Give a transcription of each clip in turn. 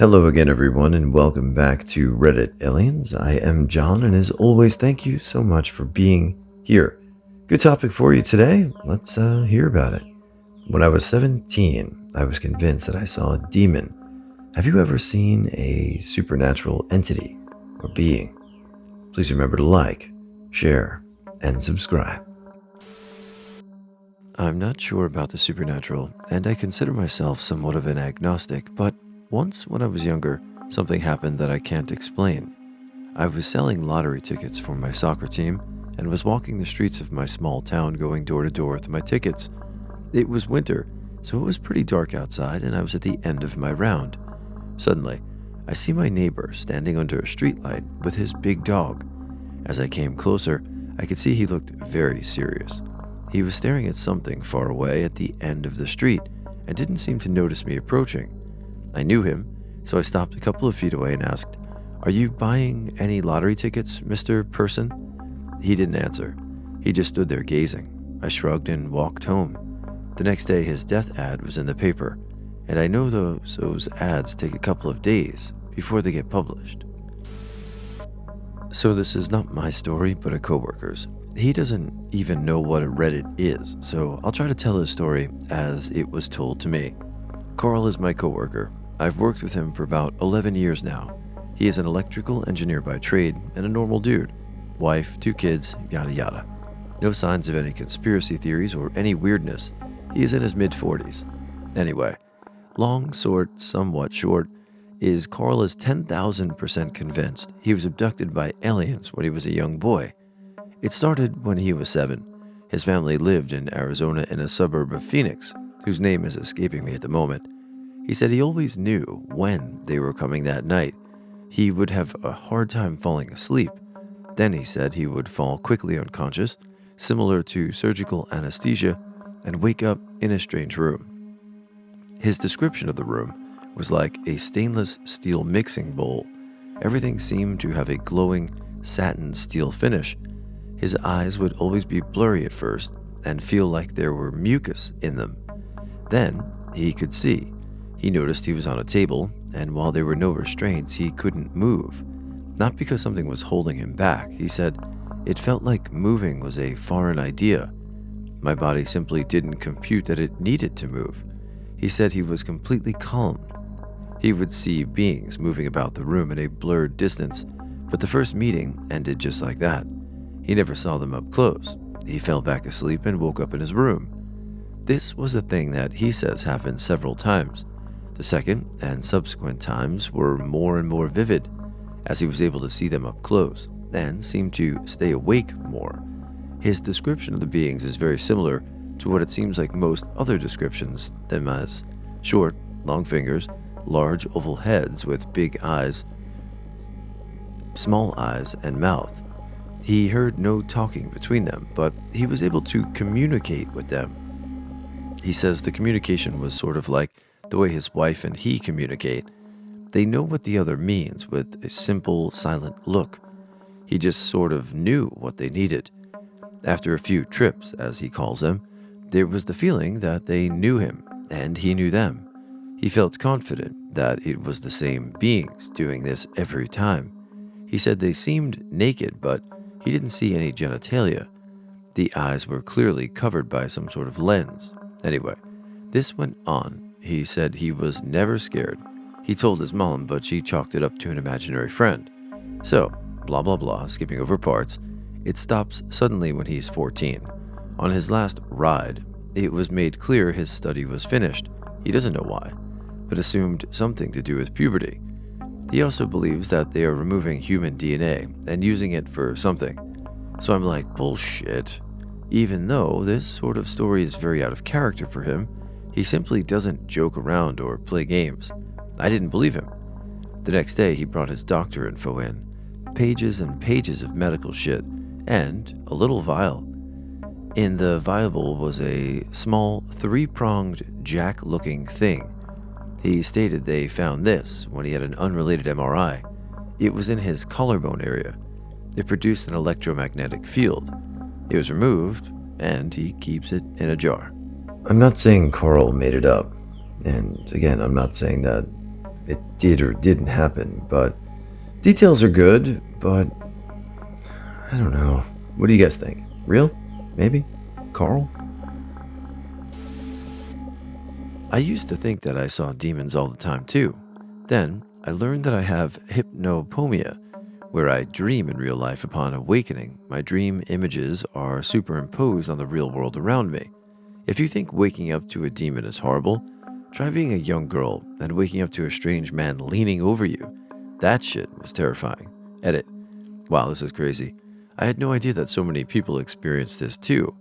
Hello again, everyone, and welcome back to Reddit Aliens. I am John, and as always, thank you so much for being here. Good topic for you today. Let's hear about it. When I was 17, I was convinced that I saw a demon. Have you ever seen a supernatural entity or being? Please remember to like, share, and subscribe. I'm not sure about the supernatural, and I consider myself somewhat of an agnostic, but once when I was younger, something happened that I can't explain. I was selling lottery tickets for my soccer team and was walking the streets of my small town going door to door with my tickets. It was winter, so it was pretty dark outside and I was at the end of my round. Suddenly, I see my neighbor standing under a streetlight with his big dog. As I came closer, I could see he looked very serious. He was staring at something far away at the end of the street and didn't seem to notice me approaching. I knew him, so I stopped a couple of feet away and asked, "Are you buying any lottery tickets, Mr. Person?" He didn't answer. He just stood there gazing. I shrugged and walked home. The next day, his death ad was in the paper, and I know those ads take a couple of days before they get published. So this is not my story, but a coworker's. He doesn't even know what a Reddit is, so I'll try to tell his story as it was told to me. Carl is my coworker. I've worked with him for about 11 years now. He is an electrical engineer by trade and a normal dude. Wife, 2 kids, yada yada. No signs of any conspiracy theories or any weirdness. He is in his mid-40s. Anyway, long, somewhat short, is Carl is 10,000% convinced he was abducted by aliens when he was a young boy. It started when he was 7. His family lived in Arizona in a suburb of Phoenix, whose name is escaping me at the moment. He said he always knew when they were coming that night. He would have a hard time falling asleep. Then he said he would fall quickly unconscious, similar to surgical anesthesia, and wake up in a strange room. His description of the room was like a stainless steel mixing bowl. Everything seemed to have a glowing satin steel finish. His eyes would always be blurry at first and feel like there were mucus in them. Then he could see. He noticed he was on a table, and while there were no restraints, he couldn't move. Not because something was holding him back. He said, "It felt like moving was a foreign idea. My body simply didn't compute that it needed to move." He said he was completely calm. He would see beings moving about the room in a blurred distance, but the first meeting ended just like that. He never saw them up close. He fell back asleep and woke up in his room. This was a thing that he says happened several times. The second and subsequent times were more and more vivid, as he was able to see them up close and seemed to stay awake more. His description of the beings is very similar to what it seems like most other descriptions, them as short, long fingers, large oval heads with big eyes, small eyes, and mouth. He heard no talking between them, but he was able to communicate with them. He says the communication was sort of like the way his wife and he communicate. They know what the other means with a simple, silent look. He just sort of knew what they needed. After a few trips, as he calls them, there was the feeling that they knew him and he knew them. He felt confident that it was the same beings doing this every time. He said they seemed naked, but he didn't see any genitalia. The eyes were clearly covered by some sort of lens. Anyway, this went on. He said he was never scared. He told his mom, but she chalked it up to an imaginary friend. So, blah blah blah, skipping over parts, it stops suddenly when he's 14. On his last ride, it was made clear his study was finished. He doesn't know why, but assumed something to do with puberty. He also believes that they are removing human DNA and using it for something. So I'm like, bullshit. Even though this sort of story is very out of character for him, he simply doesn't joke around or play games. I didn't believe him. The next day, he brought his doctor info in. Pages and pages of medical shit, and a little vial. In the vial was a small 3-pronged jack-looking thing. He stated they found this when he had an unrelated MRI. It was in his collarbone area. It produced an electromagnetic field. It was removed, and he keeps it in a jar. I'm not saying Carl made it up. And again, I'm not saying that it did or didn't happen, but details are good, but I don't know. What do you guys think? Real? Maybe? Carl? I used to think that I saw demons all the time too. Then I learned that I have hypnopomia, where I dream in real life upon awakening. My dream images are superimposed on the real world around me. If you think waking up to a demon is horrible, try being a young girl and waking up to a strange man leaning over you. That shit was terrifying. Edit. Wow, this is crazy. I had no idea that so many people experience this too.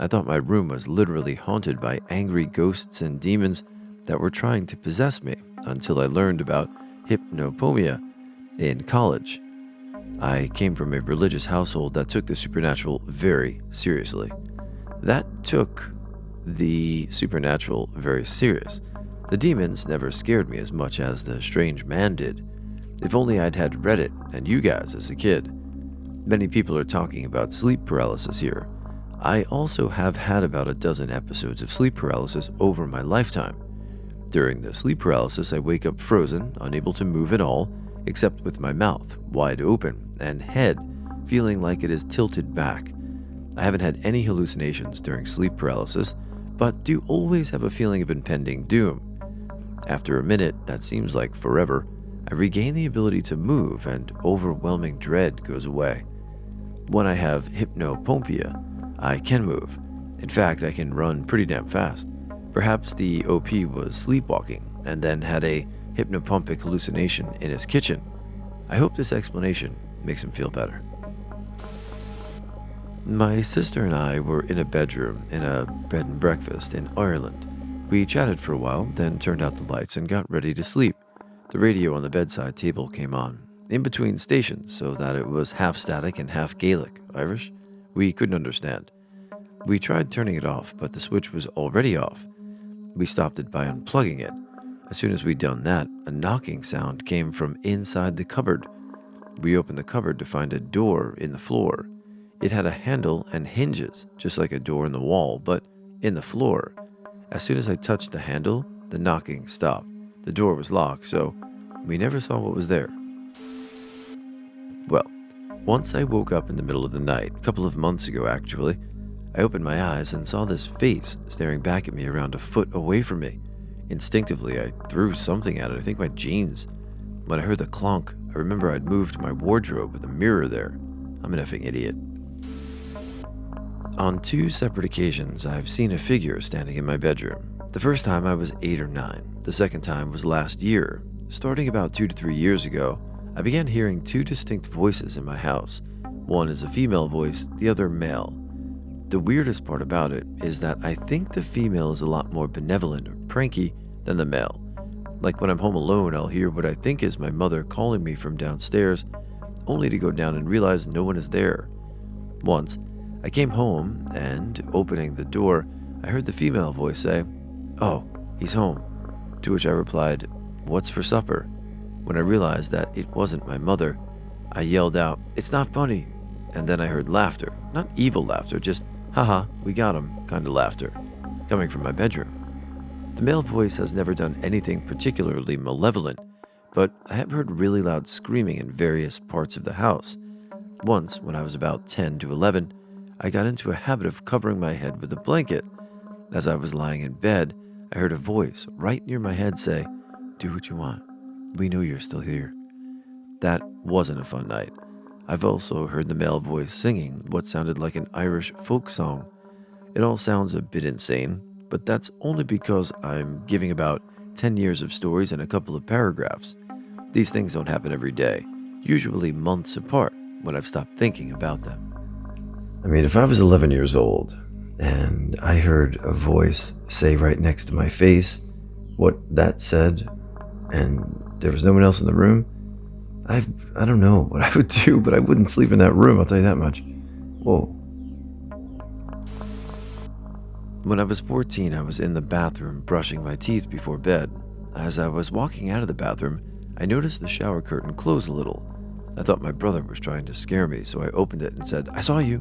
I thought my room was literally haunted by angry ghosts and demons that were trying to possess me until I learned about hypnopomia in college. I came from a religious household that took the supernatural very seriously. That took the supernatural very serious. The demons never scared me as much as the strange man did. If only I'd had Reddit and you guys as a kid. Many people are talking about sleep paralysis here. I also have had about a dozen episodes of sleep paralysis over my lifetime. During the sleep paralysis, I wake up frozen, unable to move at all, except with my mouth wide open and head feeling like it is tilted back. I haven't had any hallucinations during sleep paralysis, but do always have a feeling of impending doom. After a minute, that seems like forever, I regain the ability to move and overwhelming dread goes away. When I have hypnopomia, I can move. In fact, I can run pretty damn fast. Perhaps the OP was sleepwalking and then had a hypnopompic hallucination in his kitchen. I hope this explanation makes him feel better. My sister and I were in a bedroom in a bed and breakfast in Ireland. We chatted for a while, then turned out the lights and got ready to sleep. The radio on the bedside table came on, in between stations, so that it was half static and half Gaelic, Irish. We couldn't understand. We tried turning it off, but the switch was already off. We stopped it by unplugging it. As soon as we'd done that, a knocking sound came from inside the cupboard. We opened the cupboard to find a door in the floor. It had a handle and hinges, just like a door in the wall, but in the floor. As soon as I touched the handle, the knocking stopped. The door was locked, so we never saw what was there. Well, once I woke up in the middle of the night, a couple of months ago actually. I opened my eyes and saw this face staring back at me around a foot away from me. Instinctively, I threw something at it, I think my jeans. When I heard the clonk, I remember I'd moved my wardrobe with a mirror there. I'm an effing idiot. On two separate occasions, I've seen a figure standing in my bedroom. The first time I was 8 or 9. The second time was last year. Starting about 2 to 3 years ago, I began hearing two distinct voices in my house. One is a female voice, the other male. The weirdest part about it is that I think the female is a lot more benevolent or pranky than the male. Like when I'm home alone, I'll hear what I think is my mother calling me from downstairs, only to go down and realize no one is there. Once, I came home and, opening the door, I heard the female voice say, "Oh, he's home." To which I replied, "What's for supper?" When I realized that it wasn't my mother, I yelled out, "It's not funny." And then I heard laughter, not evil laughter, just haha, we got him kind of laughter, coming from my bedroom. The male voice has never done anything particularly malevolent, but I have heard really loud screaming in various parts of the house. Once, when I was about 10 to 11, I got into a habit of covering my head with a blanket. As I was lying in bed, I heard a voice right near my head say, "Do what you want. We know you're still here." That wasn't a fun night. I've also heard the male voice singing what sounded like an Irish folk song. It all sounds a bit insane, but that's only because I'm giving about 10 years of stories in a couple of paragraphs. These things don't happen every day, usually months apart when I've stopped thinking about them. I mean, if I was 11 years old and I heard a voice say right next to my face what that said, and there was no one else in the room, I don't know what I would do, but I wouldn't sleep in that room, I'll tell you that much. Whoa. When I was 14, I was in the bathroom brushing my teeth before bed. As I was walking out of the bathroom, I noticed the shower curtain close a little. I thought my brother was trying to scare me, so I opened it and said, "I saw you."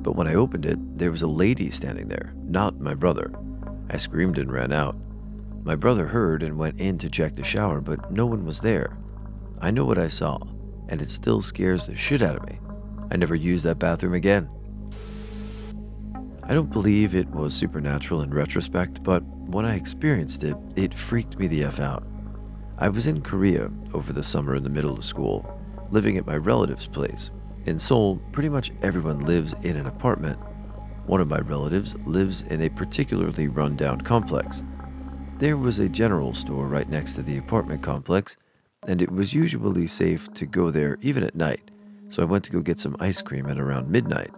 But when I opened it, there was a lady standing there, not my brother. I screamed and ran out. My brother heard and went in to check the shower, but no one was there. I know what I saw, and it still scares the shit out of me. I never used that bathroom again. I don't believe it was supernatural in retrospect, but when I experienced it, it freaked me the F out. I was in Korea over the summer in the middle of school, living at my relative's place. In Seoul, pretty much everyone lives in an apartment. One of my relatives lives in a particularly run-down complex. There was a general store right next to the apartment complex, and it was usually safe to go there even at night, so I went to go get some ice cream at around midnight.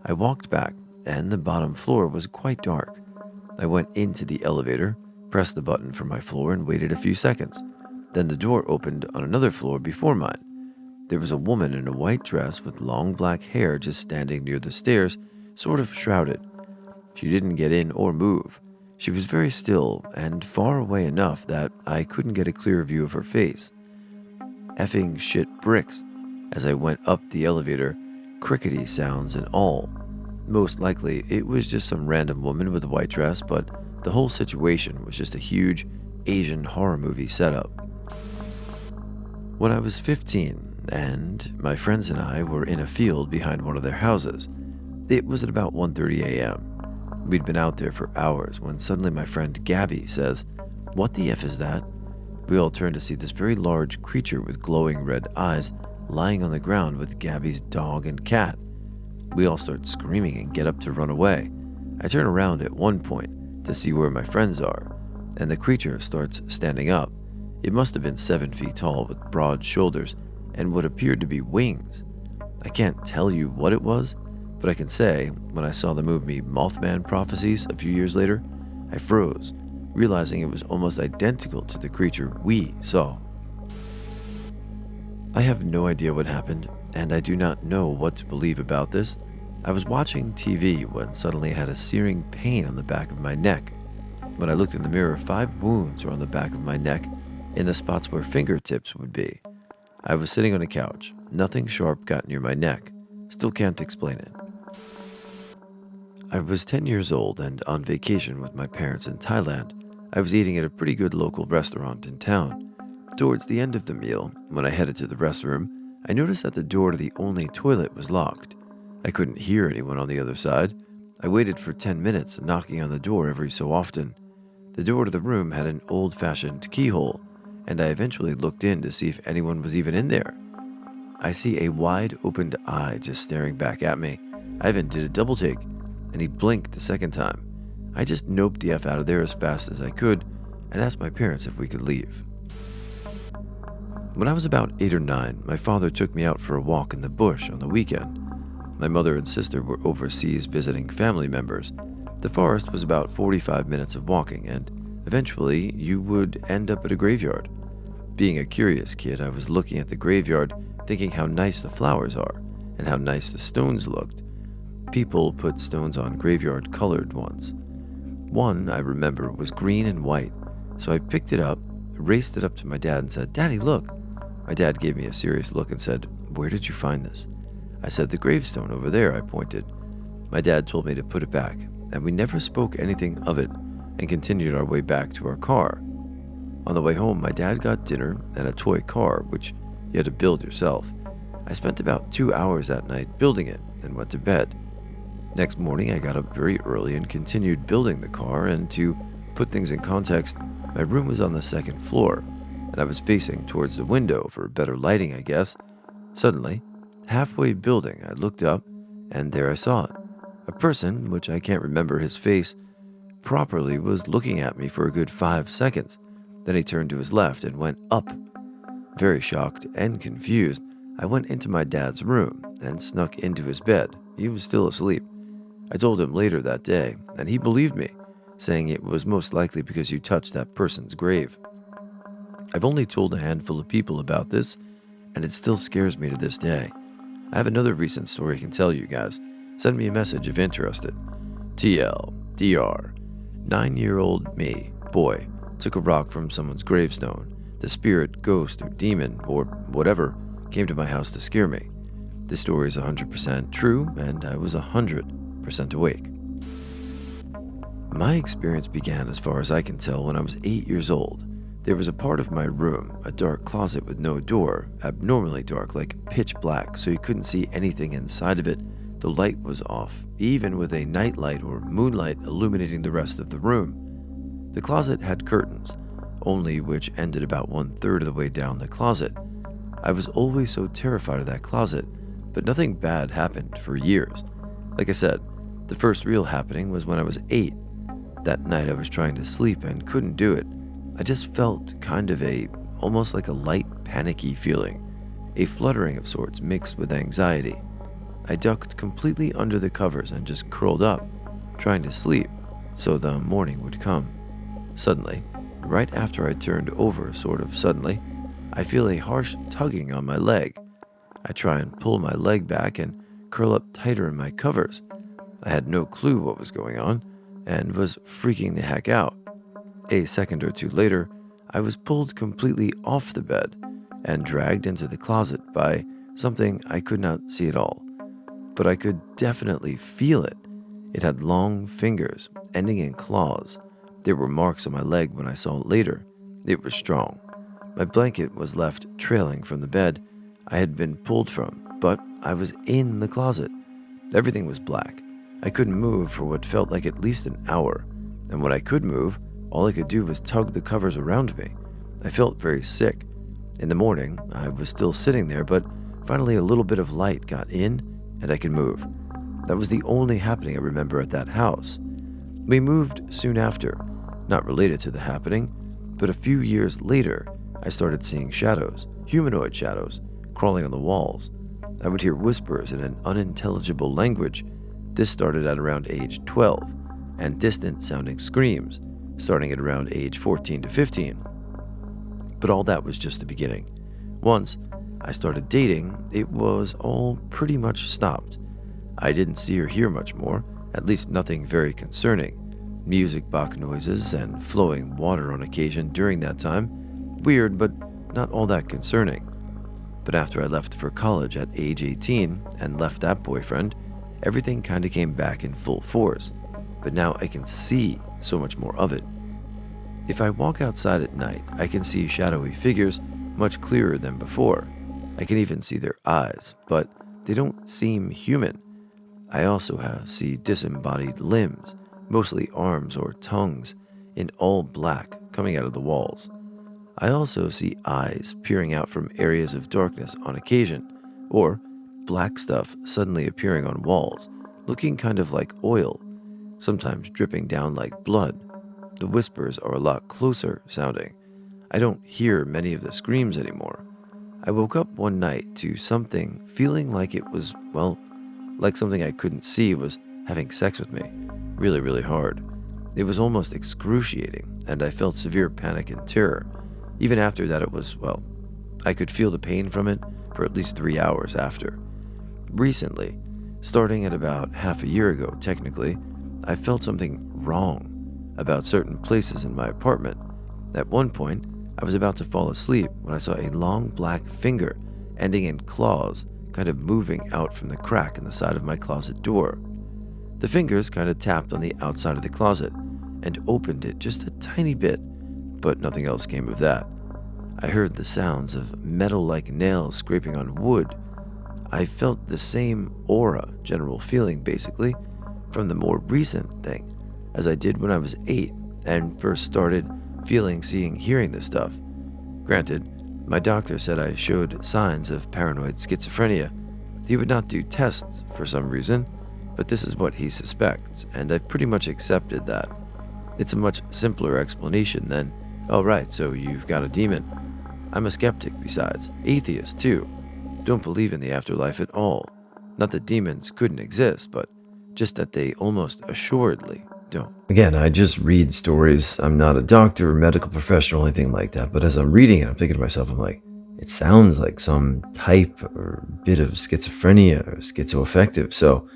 I walked back, and the bottom floor was quite dark. I went into the elevator, pressed the button for my floor, and waited a few seconds. Then the door opened on another floor before mine. There was a woman in a white dress with long black hair just standing near the stairs, sort of shrouded. She didn't get in or move. She was very still and far away enough that I couldn't get a clear view of her face. Effing shit bricks. As I went up the elevator, crickety sounds and all. Most likely, it was just some random woman with a white dress, but the whole situation was just a huge Asian horror movie setup. When I was 15, and my friends and I were in a field behind one of their houses, it was at about 1:30 a.m. We'd been out there for hours when suddenly my friend Gabby says, "What the F is that?" We all turned to see this very large creature with glowing red eyes lying on the ground with Gabby's dog and cat. We all start screaming and get up to run away. I turn around at one point to see where my friends are, and the creature starts standing up. It must have been 7 feet tall with broad shoulders and what appeared to be wings. I can't tell you what it was, but I can say when I saw the movie Mothman Prophecies a few years later, I froze, realizing it was almost identical to the creature we saw. I have no idea what happened, and I do not know what to believe about this. I was watching TV when suddenly I had a searing pain on the back of my neck. When I looked in the mirror, 5 wounds were on the back of my neck in the spots where fingertips would be. I was sitting on a couch. Nothing sharp got near my neck. Still can't explain it. I was 10 years old and on vacation with my parents in Thailand. I was eating at a pretty good local restaurant in town. Towards the end of the meal, when I headed to the restroom, I noticed that the door to the only toilet was locked. I couldn't hear anyone on the other side. I waited for 10 minutes, knocking on the door every so often. The door to the room had an old-fashioned keyhole, and I eventually looked in to see if anyone was even in there. I see a wide-opened eye just staring back at me. I even did a double take, and he blinked the second time. I just noped the F out of there as fast as I could and asked my parents if we could leave. When I was about 8 or 9, my father took me out for a walk in the bush on the weekend. My mother and sister were overseas visiting family members. The forest was about 45 minutes of walking, and eventually you would end up at a graveyard. Being a curious kid, I was looking at the graveyard, thinking how nice the flowers are, and how nice the stones looked. People put stones on graveyard-colored ones. One, I remember, was green and white, so I picked it up, raced it up to my dad, and said, "Daddy, look." My dad gave me a serious look and said, "Where did you find this?" I said, "The gravestone over there," I pointed. My dad told me to put it back, and we never spoke anything of it and continued our way back to our car. On the way home, my dad got dinner and a toy car, which you had to build yourself. I spent about 2 hours that night building it and went to bed. Next morning, I got up very early and continued building the car, and to put things in context, my room was on the 2nd floor, and I was facing towards the window for better lighting, I guess. Suddenly, halfway building, I looked up, and there I saw it. A person, which I can't remember his face properly, was looking at me for a good 5 seconds. Then he turned to his left and went up. Very shocked and confused, I went into my dad's room and snuck into his bed. He was still asleep. I told him later that day, and he believed me, saying it was most likely because you touched that person's grave. I've only told a handful of people about this, and it still scares me to this day. I have another recent story I can tell you guys. Send me a message if interested. TL, DR, 9-year-old me, boy, took a rock from someone's gravestone. The spirit, ghost, or demon, or whatever, came to my house to scare me. This story is 100% true, and I was 100% awake. My experience began, as far as I can tell, when I was 8 years old. There was a part of my room, a dark closet with no door, abnormally dark, like pitch black, so you couldn't see anything inside of it. The light was off, even with a nightlight or moonlight illuminating the rest of the room. The closet had curtains, only which ended about 1/3 of the way down the closet. I was always so terrified of that closet, but nothing bad happened for years. Like I said, the first real happening was when I was 8. That night I was trying to sleep and couldn't do it. I just felt kind of almost like a light panicky feeling, a fluttering of sorts mixed with anxiety. I ducked completely under the covers and just curled up, trying to sleep, so the morning would come. Suddenly, right after I turned over, sort of suddenly, I feel a harsh tugging on my leg. I try and pull my leg back and curl up tighter in my covers. I had no clue what was going on and was freaking the heck out. A second or two later, I was pulled completely off the bed and dragged into the closet by something I could not see at all, but I could definitely feel it. It had long fingers ending in claws. There were marks on my leg when I saw it later. It was strong. My blanket was left trailing from the bed I had been pulled from, but I was in the closet. Everything was black. I couldn't move for what felt like at least an hour, and when I could move, all I could do was tug the covers around me. I felt very sick. In the morning, I was still sitting there, but finally a little bit of light got in and I could move. That was the only happening I remember at that house. We moved soon after, not related to the happening, but a few years later, I started seeing shadows, humanoid shadows, crawling on the walls. I would hear whispers in an unintelligible language. This started at around age 12, and distant sounding screams, starting at around age 14 to 15. But all that was just the beginning. Once I started dating, it was all pretty much stopped. I didn't see or hear much more, at least nothing very concerning. Music box noises and flowing water on occasion during that time. Weird, but not all that concerning. But after I left for college at age 18 and left that boyfriend, everything kind of came back in full force. But now I can see so much more of it. If I walk outside at night, I can see shadowy figures much clearer than before. I can even see their eyes, but they don't seem human. I also see disembodied limbs, mostly arms or tongues, in all black coming out of the walls. I also see eyes peering out from areas of darkness on occasion, or black stuff suddenly appearing on walls, looking kind of like oil, sometimes dripping down like blood. The whispers are a lot closer sounding. I don't hear many of the screams anymore. I woke up one night to something feeling like it was, well, like something I couldn't see was having sex with me, really, really hard. It was almost excruciating, and I felt severe panic and terror. Even after that, it was, well, I could feel the pain from it for at least 3 hours after. Recently, starting at about half a year ago, technically, I felt something wrong about certain places in my apartment. At one point, I was about to fall asleep when I saw a long black finger ending in claws kind of moving out from the crack in the side of my closet door. The fingers kind of tapped on the outside of the closet and opened it just a tiny bit, but nothing else came of that. I heard the sounds of metal-like nails scraping on wood. I felt the same aura, general feeling basically, from the more recent thing as I did when I was 8 and first started feeling, seeing, hearing this stuff. Granted, my doctor said I showed signs of paranoid schizophrenia. He would not do tests for some reason, but this is what he suspects, and I've pretty much accepted that. It's a much simpler explanation than, oh right, so you've got a demon. I'm a skeptic besides, atheist too. Don't believe in the afterlife at all. Not that demons couldn't exist, but just that they almost assuredly don't. Again, I just read stories. I'm not a doctor or medical professional or anything like that, but as I'm reading it, I'm thinking to myself, I'm like, it sounds like some type or bit of schizophrenia or schizoaffective. So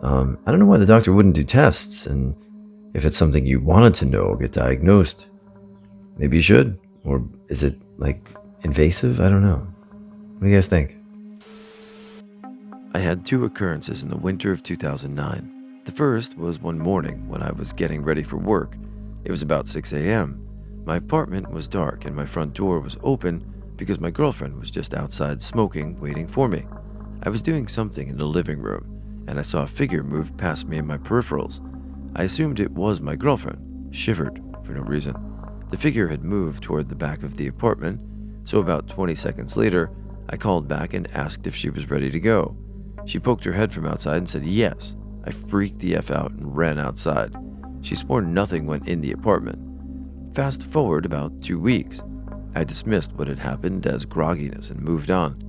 I don't know why the doctor wouldn't do tests, and if it's something you wanted to know or get diagnosed, maybe you should. Or is it like invasive? I don't know. What do you guys think? I had 2 occurrences in the winter of 2009. The first was one morning when I was getting ready for work. It was about 6 a.m. My apartment was dark and my front door was open because my girlfriend was just outside smoking, waiting for me. I was doing something in the living room and I saw a figure move past me in my peripherals. I assumed it was my girlfriend, shivered for no reason. The figure had moved toward the back of the apartment, so about 20 seconds later, I called back and asked if she was ready to go. She poked her head from outside and said yes. I freaked the F out and ran outside. She swore nothing went in the apartment. Fast forward about 2 weeks. I dismissed what had happened as grogginess and moved on.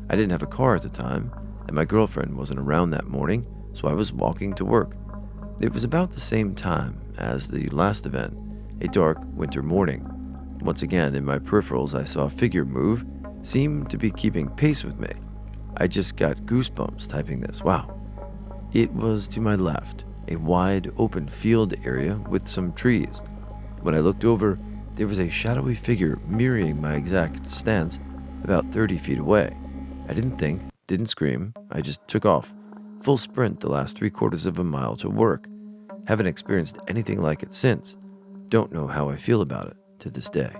I didn't have a car at the time, and my girlfriend wasn't around that morning, so I was walking to work. It was about the same time as the last event, a dark winter morning. Once again, in my peripherals, I saw a figure move, seemed to be keeping pace with me. I just got goosebumps typing this. Wow. It was to my left, a wide open field area with some trees. When I looked over, there was a shadowy figure mirroring my exact stance about 30 feet away. I didn't think, didn't scream, I just took off. Full sprint the last 3/4 of a mile to work. Haven't experienced anything like it since. Don't know how I feel about it to this day.